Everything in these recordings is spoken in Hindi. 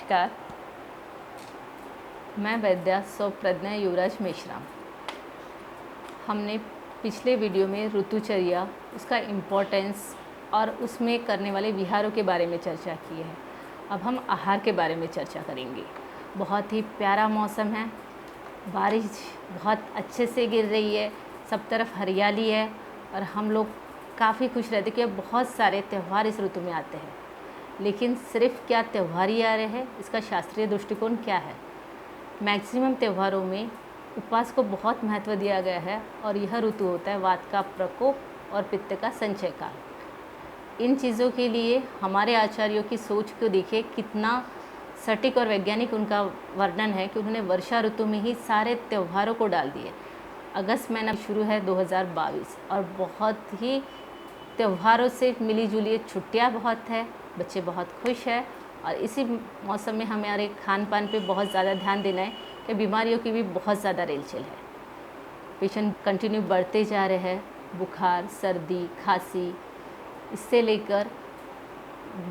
नमस्कार, मैं वैद्या सौ प्रज्ञा युवराज मेश्राम। हमने पिछले वीडियो में ऋतुचर्या, उसका इम्पोर्टेंस और उसमें करने वाले विहारों के बारे में चर्चा की है। अब हम आहार के बारे में चर्चा करेंगे। बहुत ही प्यारा मौसम है, बारिश बहुत अच्छे से गिर रही है, सब तरफ हरियाली है और हम लोग काफ़ी खुश रहते कि अब बहुत सारे त्यौहार इस ऋतु में आते हैं। लेकिन सिर्फ क्या त्यौहार ही आ रहे हैं, इसका शास्त्रीय दृष्टिकोण क्या है? मैक्सिमम त्यौहारों में उपवास को बहुत महत्व दिया गया है और यह ऋतु होता है वात का प्रकोप और पित्त का संचय काल। इन चीज़ों के लिए हमारे आचार्यों की सोच को देखिए, कितना सटीक और वैज्ञानिक उनका वर्णन है कि उन्होंने वर्षा ऋतु में ही सारे त्यौहारों को डाल दिए। अगस्त महीना शुरू है 2022 और बहुत ही त्योहारों से मिली जुली छुट्टियाँ बहुत है, बच्चे बहुत खुश हैं और इसी मौसम में हमारे खान पान पे बहुत ज़्यादा ध्यान देना है कि बीमारियों की भी बहुत ज़्यादा रेलचेल है। पेशेंट कंटिन्यू बढ़ते जा रहे हैं, बुखार, सर्दी, खांसी, इससे लेकर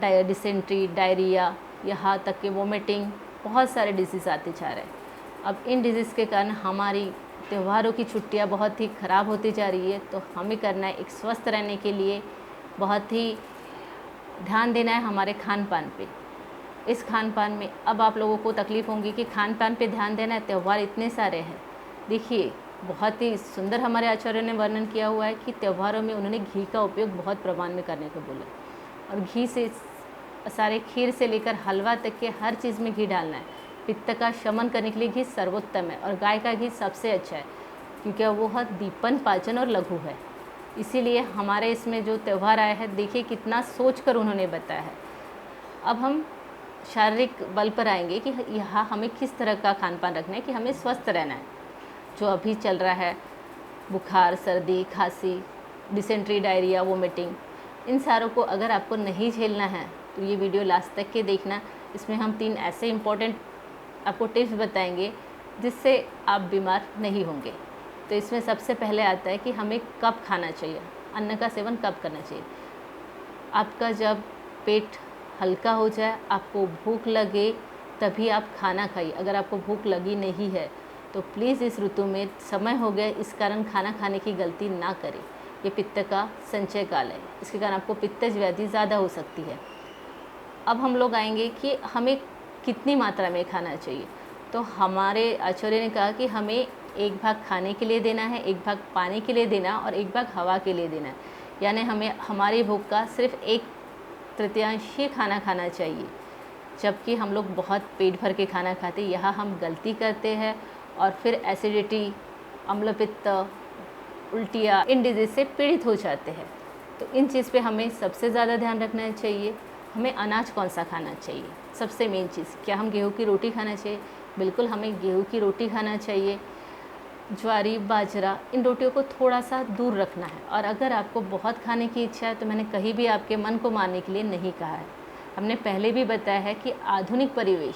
डिसेंट्री, डायरिया, यहाँ तक कि वोमिटिंग, बहुत सारे डिजीज़ आते जा रहे हैं। अब इन डिजीज़ के कारण हमारी त्योहारों की छुट्टियां बहुत ही ख़राब होती जा रही है, तो हमें करना है एक स्वस्थ रहने के लिए बहुत ही ध्यान देना है हमारे खान पान पे। इस खान पान में अब आप लोगों को तकलीफ़ होंगी कि खान पान पे ध्यान देना है, त्यौहार इतने सारे हैं। देखिए, बहुत ही सुंदर हमारे आचार्यों ने वर्णन किया हुआ है कि त्योहारों में उन्होंने घी का उपयोग बहुत प्रमाण में करने को बोला और घी से सारे खीर से लेकर हलवा तक के हर चीज़ में घी डालना है। पित्त का शमन करने के लिए घी सर्वोत्तम है और गाय का घी सबसे अच्छा है क्योंकि वह दीपन, पाचन और लघु है। इसीलिए हमारे इसमें जो त्यौहार आया है, देखिए कितना सोच कर उन्होंने बताया है। अब हम शारीरिक बल पर आएंगे कि यहाँ हमें किस तरह का खान पान रखना है कि हमें स्वस्थ रहना है। जो अभी चल रहा है, बुखार, सर्दी, खांसी, डिसेंट्री, डायरिया, वोमिटिंग, इन सारों को अगर आपको नहीं झेलना है तो ये वीडियो लास्ट तक के देखना। इसमें हम 3 ऐसे इम्पोर्टेंट आपको टिप्स बताएंगे जिससे आप बीमार नहीं होंगे। तो इसमें सबसे पहले आता है कि हमें कब खाना चाहिए, अन्न का सेवन कब करना चाहिए। आपका जब पेट हल्का हो जाए, आपको भूख लगे, तभी आप खाना खाइए। अगर आपको भूख लगी नहीं है तो प्लीज़ इस ऋतु में समय हो गया, इस कारण खाना खाने की गलती ना करें। ये पित्त का संचय काल है, इसके कारण आपको पित्तज व्याधि ज़्यादा हो सकती है। अब हम लोग आएंगे कि हमें कितनी मात्रा में खाना चाहिए। तो हमारे आचार्य ने कहा कि हमें एक भाग खाने के लिए देना है, एक भाग पानी के लिए देना और एक भाग हवा के लिए देना है। यानी हमें हमारी भूख का सिर्फ 1/3 ही खाना खाना चाहिए, जबकि हम लोग बहुत पेट भर के खाना खाते हैं। यहाँ हम गलती करते हैं और फिर एसिडिटी, अम्लपित्त, उल्टियाँ, इन डिजीज से पीड़ित हो जाते हैं। तो इन चीज़ पे हमें सबसे ज़्यादा ध्यान रखना चाहिए। हमें अनाज कौन सा खाना चाहिए, सबसे मेन चीज़, क्या हम गेहूं की रोटी खाना चाहिए? बिल्कुल हमें गेहूं की रोटी खाना चाहिए। ज्वारी, बाजरा, इन रोटियों को थोड़ा सा दूर रखना है। और अगर आपको बहुत खाने की इच्छा है तो मैंने कहीं भी आपके मन को मारने के लिए नहीं कहा है। हमने पहले भी बताया है कि आधुनिक परिवेश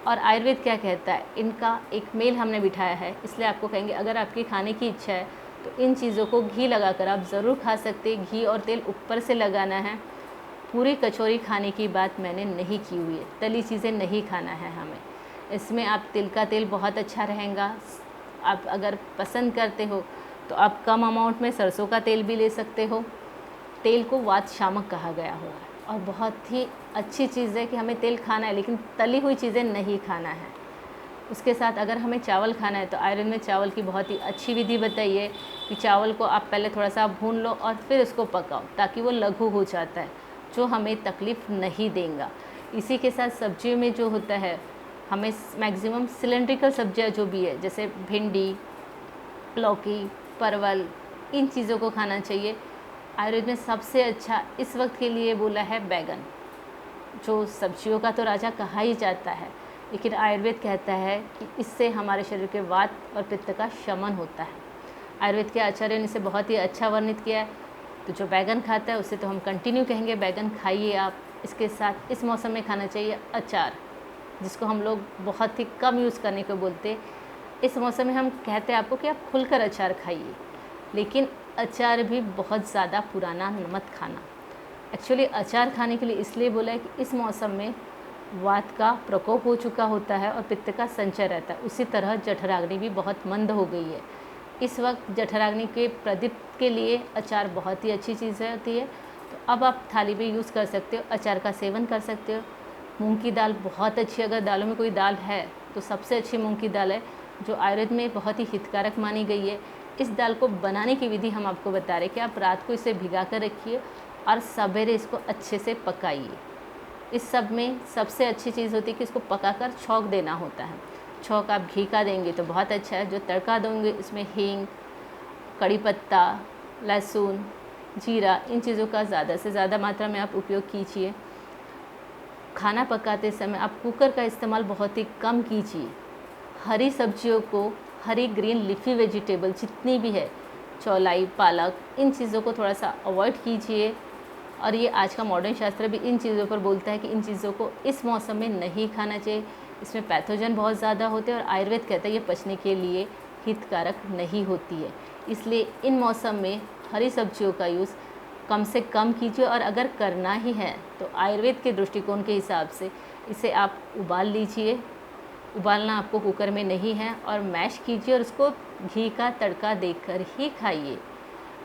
और आयुर्वेद क्या कहता है, इनका एक मेल हमने बिठाया है। इसलिए आपको कहेंगे अगर आपकी खाने की इच्छा है तो इन चीज़ों को घी लगाकर आप ज़रूर खा सकते हैं। घी और तेल ऊपर से लगाना है। पूरी कचौरी खाने की बात मैंने नहीं की हुई है, तली चीज़ें नहीं खाना है हमें। इसमें आप तिल का तेल बहुत अच्छा रहेगा। आप अगर पसंद करते हो तो आप कम अमाउंट में सरसों का तेल भी ले सकते हो। तेल को वात शामक कहा गया हुआ है और बहुत ही अच्छी चीज़ है कि हमें तेल खाना है, लेकिन तली हुई चीज़ें नहीं खाना है। उसके साथ अगर हमें चावल खाना है तो आयरन में चावल की बहुत ही अच्छी विधि बताई है कि चावल को आप पहले थोड़ा सा भून लो और फिर उसको पकाओ, ताकि वो लघु हो जाता है, जो हमें तकलीफ़ नहीं देगा। इसी के साथ सब्जियों में जो होता है, हमें मैक्सिमम सिलेंड्रिकल सब्जियां जो भी है, जैसे भिंडी, लौकी, परवल, इन चीज़ों को खाना चाहिए। आयुर्वेद में सबसे अच्छा इस वक्त के लिए बोला है बैगन, जो सब्जियों का तो राजा कहा ही जाता है, लेकिन आयुर्वेद कहता है कि इससे हमारे शरीर के वात और पित्त का शमन होता है। आयुर्वेद के आचार्य ने इसे बहुत ही अच्छा वर्णित किया है। तो जो बैगन खाता है उसे तो हम कंटिन्यू कहेंगे बैगन खाइए आप। इसके साथ इस मौसम में खाना चाहिए अचार, जिसको हम लोग बहुत ही कम यूज़ करने को बोलते। इस मौसम में हम कहते हैं आपको कि आप खुलकर अचार खाइए, लेकिन अचार भी बहुत ज़्यादा पुराना मत खाना। एक्चुअली अचार खाने के लिए इसलिए बोला है कि इस मौसम में वात का प्रकोप हो चुका होता है और पित्त का संचय रहता है, उसी तरह जठराग्नि भी बहुत मंद हो गई है। इस वक्त जठराग्नि के प्रदीप के लिए अचार बहुत ही अच्छी चीज़ होती है। तो अब आप थाली में यूज़ कर सकते हो, अचार का सेवन कर सकते हो। मूंग की दाल बहुत अच्छी, अगर दालों में कोई दाल है तो सबसे अच्छी मूंग की दाल है, जो आयुर्वेद में बहुत ही हितकारक मानी गई है। इस दाल को बनाने की विधि हम आपको बता रहे हैं कि आप रात को इसे भिगा कर रखिए और सवेरे इसको अच्छे से पकाइए। इस सब में सबसे अच्छी चीज़ होती है कि इसको पकाकर छौंक देना होता है। छौंक आप घी का देंगे तो बहुत अच्छा है। जो तड़का दोगे इसमें हींग, कड़ी पत्ता, लहसुन, जीरा, इन चीज़ों का ज़्यादा से ज़्यादा मात्रा में आप उपयोग कीजिए। खाना पकाते समय आप कुकर का इस्तेमाल बहुत ही कम कीजिए। हरी सब्जियों को, हरी ग्रीन लीफी वेजिटेबल जितनी भी है, चौलाई, पालक, इन चीज़ों को थोड़ा सा अवॉइड कीजिए। और ये आज का मॉडर्न शास्त्र भी इन चीज़ों पर बोलता है कि इन चीज़ों को इस मौसम में नहीं खाना चाहिए, इसमें पैथोजन बहुत ज़्यादा होते हैं और आयुर्वेद कहता है ये पचने के लिए हितकारक नहीं होती है। इसलिए इन मौसम में हरी सब्जियों का यूज़ कम से कम कीजिए। और अगर करना ही है तो आयुर्वेद के दृष्टिकोण के हिसाब से इसे आप उबाल लीजिए। उबालना आपको कुकर में नहीं है, और मैश कीजिए और उसको घी का तड़का देकर ही खाइए।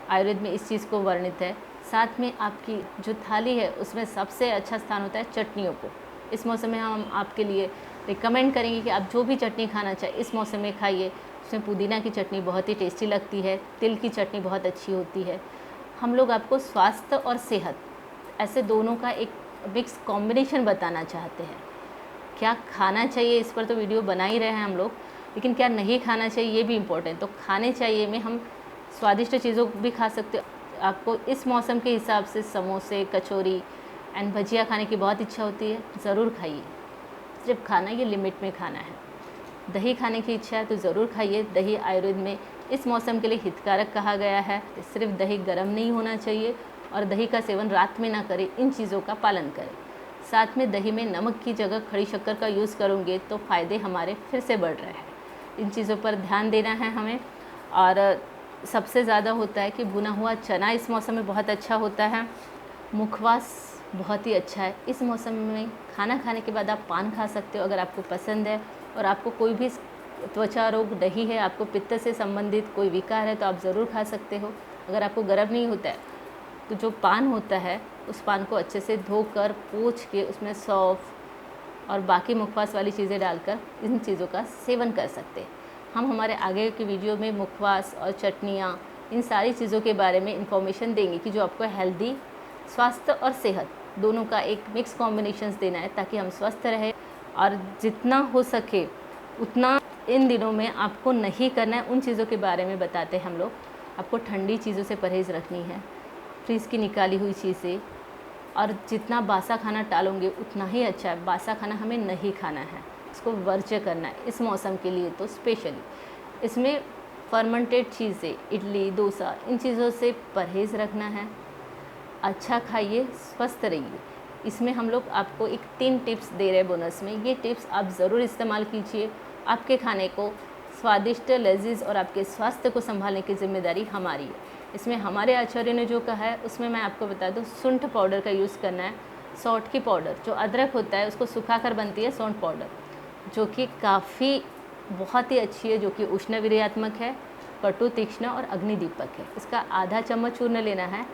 आयुर्वेद में इस चीज़ को वर्णित है। साथ में आपकी जो थाली है उसमें सबसे अच्छा स्थान होता है चटनियों को। इस मौसम में हम आपके लिए रिकमेंड करेंगे कि आप जो भी चटनी खाना चाहे इस मौसम में खाइए। उसमें पुदीना की चटनी बहुत ही टेस्टी लगती है, तिल की चटनी बहुत अच्छी होती है। हम लोग आपको स्वास्थ्य और सेहत ऐसे दोनों का एक मिक्स कॉम्बिनेशन बताना चाहते हैं। क्या खाना चाहिए इस पर तो वीडियो बना ही रहे हैं हम लोग, लेकिन क्या नहीं खाना चाहिए ये भी इम्पोर्टेंट। तो खाने चाहिए में हम स्वादिष्ट चीज़ों भी खा सकते हो। आपको इस मौसम के हिसाब से समोसे, कचौरी एंड भजिया खाने की बहुत इच्छा होती है, ज़रूर खाइए। सिर्फ खाना ये लिमिट में खाना है। दही खाने की इच्छा है तो ज़रूर खाइए। दही आयुर्वेद में इस मौसम के लिए हितकारक कहा गया है। सिर्फ दही गर्म नहीं होना चाहिए और दही का सेवन रात में ना करें, इन चीज़ों का पालन करें। साथ में दही में नमक की जगह खड़ी शक्कर का यूज़ करोगे तो फ़ायदे हमारे फिर से बढ़ रहे हैं। इन चीज़ों पर ध्यान देना है हमें। और सबसे ज़्यादा होता है कि भुना हुआ चना इस मौसम में बहुत अच्छा होता है। मुखवास बहुत ही अच्छा है। इस मौसम में खाना खाने के बाद आप पान खा सकते हो अगर आपको पसंद है। और आपको कोई भी त्वचा रोग नहीं है, आपको पित्त से संबंधित कोई विकार है तो आप ज़रूर खा सकते हो। अगर आपको गर्म नहीं होता है तो जो पान होता है उस पान को अच्छे से धोकर पोंछ के उसमें सौंफ और बाकी मुखवास वाली चीज़ें डालकर इन चीज़ों का सेवन कर सकते हैं। हम हमारे आगे की वीडियो में मुखवास और चटनियाँ, इन सारी चीज़ों के बारे में इंफॉर्मेशन देंगे कि जो आपको हेल्दी, स्वास्थ्य और सेहत दोनों का एक मिक्स कॉम्बिनेशंस देना है ताकि हम स्वस्थ रहें। और जितना हो सके उतना इन दिनों में आपको नहीं करना है, उन चीज़ों के बारे में बताते हैं हम लोग। आपको ठंडी चीज़ों से परहेज़ रखनी है, फ्रीज़ की निकाली हुई चीज़ें, और जितना बासा खाना टालोगे उतना ही अच्छा है। बासा खाना हमें नहीं खाना है, इसको वर्ज्य करना है इस मौसम के लिए। तो स्पेशली इसमें फर्मेंटेड चीज़ें, इडली, डोसा, इन चीज़ों से परहेज़ रखना है। अच्छा खाइए, स्वस्थ रहिए। इसमें हम लोग आपको एक 3 टिप्स दे रहे हैं बोनस में। ये टिप्स आप ज़रूर इस्तेमाल कीजिए। आपके खाने को स्वादिष्ट, लजीज और आपके स्वास्थ्य को संभालने की जिम्मेदारी हमारी है। इसमें हमारे आचार्य ने जो कहा है उसमें मैं आपको बता दूं, सूंठ पाउडर का यूज़ करना है। सौंठ की पाउडर, जो अदरक होता है उसको सुखाकर बनती है सौंठ पाउडर, जो कि काफ़ी बहुत ही अच्छी है, जो कि उष्ण वीर्यात्मक है, कटु, तीक्ष्ण और अग्निदीपक है। इसका आधा चम्मच चूर्ण लेना है,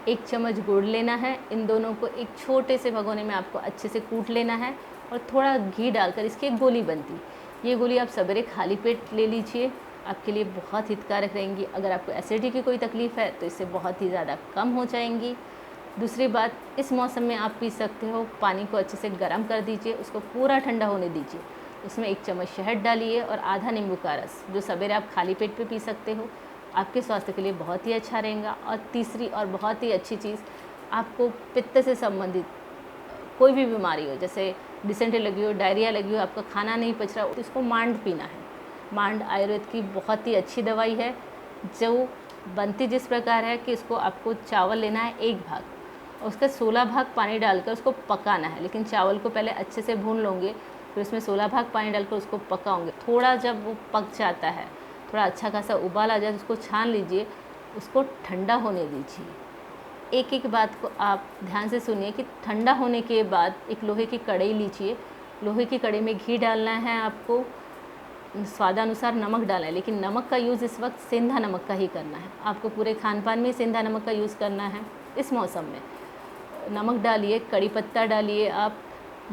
1 चम्मच गुड़ लेना है। इन दोनों को एक छोटे से भगोने में आपको अच्छे से कूट लेना है और थोड़ा घी डालकर इसकी एक गोली बनती है। ये गोली आप सवेरे खाली पेट ले लीजिए, आपके लिए बहुत हितकारक रहेंगी। अगर आपको एसिडिटी की कोई तकलीफ़ है तो इससे बहुत ही ज़्यादा कम हो जाएंगी। दूसरी बात, इस मौसम में आप पी सकते हो, पानी को अच्छे से गर्म कर दीजिए, उसको पूरा ठंडा होने दीजिए। उसमें 1 चम्मच शहद डालिए और आधा नींबू का रस, जो सवेरे आप खाली पेट पे पी सकते हो। आपके स्वास्थ्य के लिए बहुत ही अच्छा रहेगा। और तीसरी और बहुत ही अच्छी चीज़, आपको पित्त से संबंधित कोई भी बीमारी हो, जैसे डिसेंट्री लगी हो, डायरिया लगी हो, आपका खाना नहीं पच रहा हो, तो इसको मांड पीना है। मांड आयुर्वेद की बहुत ही अच्छी दवाई है, जो बनती जिस प्रकार है कि इसको आपको चावल लेना है 1 भाग और उसका 16 भाग पानी डालकर उसको पकाना है। लेकिन चावल को पहले अच्छे से भून लोगे, फिर उसमें 16 भाग पानी डालकर उसको पकाओगे। थोड़ा जब वो पक जाता है, थोड़ा अच्छा खासा उबाल आ जाए तो उसको छान लीजिए, उसको ठंडा होने दीजिए। एक एक बात को आप ध्यान से सुनिए कि ठंडा होने के बाद एक लोहे की कढ़ाई लीजिए। लोहे की कढ़ाई में घी डालना है आपको, स्वादानुसार नमक डालना है, लेकिन नमक का यूज़ इस वक्त सेंधा नमक का ही करना है। आपको पूरे खान पान में सेंधा नमक का यूज़ करना है। इस मौसम में नमक डालिए, कड़ी पत्ता डालिए, आप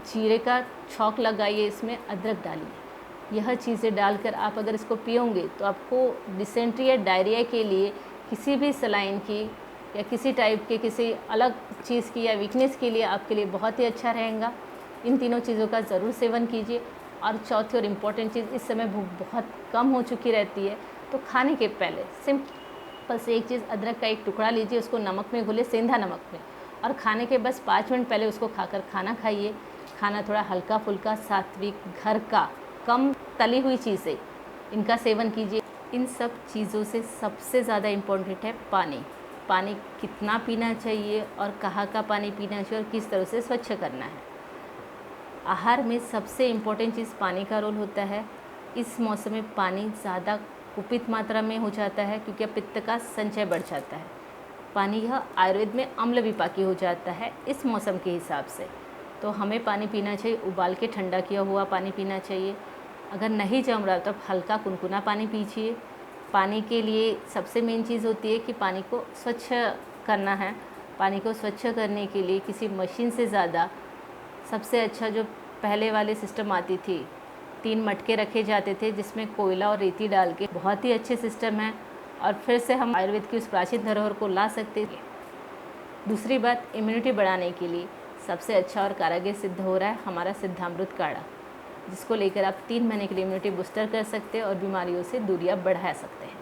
जीरे का छौंक लगाइए, इसमें अदरक डालिए। यह चीज़ें डालकर आप अगर इसको पियोगे तो आपको डिसेंट्री या डायरिया के लिए किसी भी सलाइन की या किसी टाइप के किसी अलग चीज़ की या वीकनेस के लिए आपके लिए बहुत ही अच्छा रहेगा। इन तीनों चीज़ों का ज़रूर सेवन कीजिए। और चौथी और इम्पॉर्टेंट चीज़, इस समय भूख बहुत कम हो चुकी रहती है, तो खाने के पहले सिंपल से एक चीज़, अदरक का एक टुकड़ा लीजिए, उसको नमक में घोलिए, सेंधा नमक में, और खाने के बस 5 मिनट पहले उसको खाकर खाना खाइए। खाना थोड़ा हल्का फुल्का, सात्विक, घर का, कम तली हुई चीज़ें, इनका सेवन कीजिए। इन सब चीज़ों से सबसे ज़्यादा इम्पोर्टेंट है पानी। पानी कितना पीना चाहिए और कहाँ का पानी पीना चाहिए और किस तरह से स्वच्छ करना है। आहार में सबसे इम्पोर्टेंट चीज़ पानी का रोल होता है। इस मौसम में पानी ज़्यादा कुपित मात्रा में हो जाता है क्योंकि पित्त का संचय बढ़ जाता है। पानी यह आयुर्वेद में अम्ल विपाकी हो जाता है इस मौसम के हिसाब से। तो हमें पानी पीना चाहिए, उबाल के ठंडा किया हुआ पानी पीना चाहिए। अगर नहीं जम रहा तो हल्का कुनकुना पानी पीजिए। पानी के लिए सबसे मेन चीज़ होती है कि पानी को स्वच्छ करना है। पानी को स्वच्छ करने के लिए किसी मशीन से ज़्यादा सबसे अच्छा जो पहले वाले सिस्टम आती थी, 3 मटके रखे जाते थे जिसमें कोयला और रेती डाल के, बहुत ही अच्छे सिस्टम है और फिर से हम आयुर्वेद की उस प्राचीन धरोहर को ला सकते हैं। दूसरी बात, इम्यूनिटी बढ़ाने के लिए सबसे अच्छा और कारागर सिद्ध हो रहा है हमारा सिद्धामृत काढ़ा, जिसको लेकर आप 3 महीने के लिए इम्यूनिटी बूस्टर कर सकते हैं और बीमारियों से दूरियां बढ़ा सकते हैं।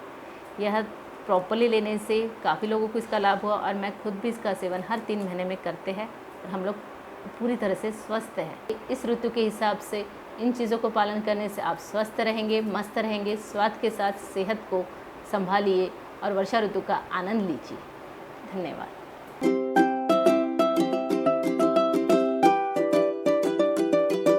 यह प्रॉपरली लेने से काफ़ी लोगों को इसका लाभ हुआ और मैं खुद भी इसका सेवन हर 3 महीने में करते हैं और हम लोग पूरी तरह से स्वस्थ हैं। इस ऋतु के हिसाब से इन चीज़ों को पालन करने से आप स्वस्थ रहेंगे, मस्त रहेंगे। स्वास्थ्य के साथ सेहत को संभालिए और वर्षा ऋतु का आनंद लीजिए। धन्यवाद।